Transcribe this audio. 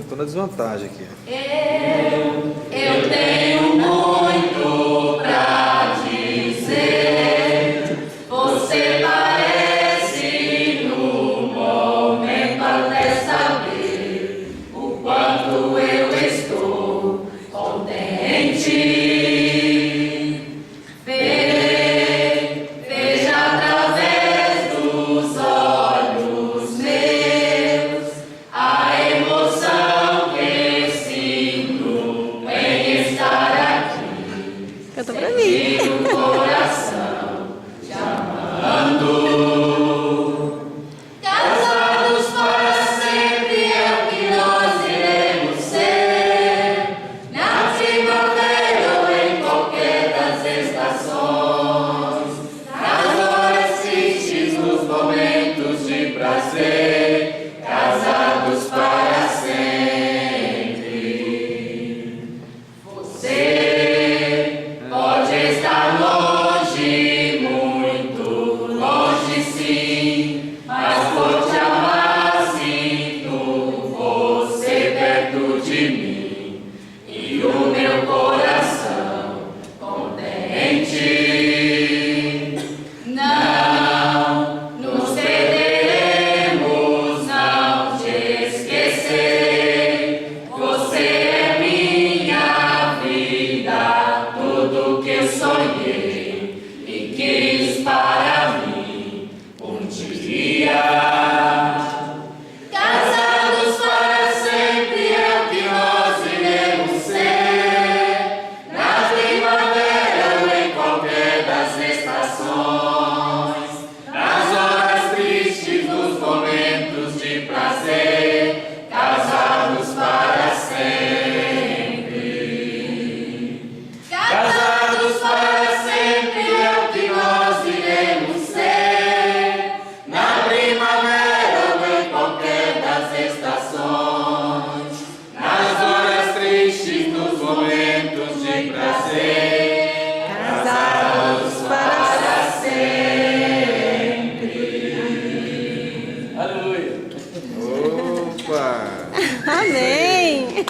Estou na desvantagem aqui. Eu tenho muito pra dizer. Você parece no momento até saber o quanto eu estou contente. Veja através dos olhos meus a emoção que sinto em estar aqui. Canta pra mim. E o coração te amando. Casados para sempre é o que nós iremos ser. Na primavera ou em qualquer das estações. Nas horas tristes, nos momentos de prazer. Casados para sempre. Você pode estar longe, muito longe sim, mas por te amar sinto você perto de mim e o meu coração contente. Não nos perderemos, não te esquecer. Você é minha vida, tudo que eu sonhei e quis para mim um dia. Casados para sempre é o que nós iremos ser. Na primavera ou em qualquer das estações. Nas horas tristes, nos momentos de prazer. Casados para sempre. Casados para sempre é o que nós iremos ser. Na primavera ou em qualquer das estações. Nas horas tristes, nos momentos de prazer. Casados para sempre. Aleluia. Opa! Amém.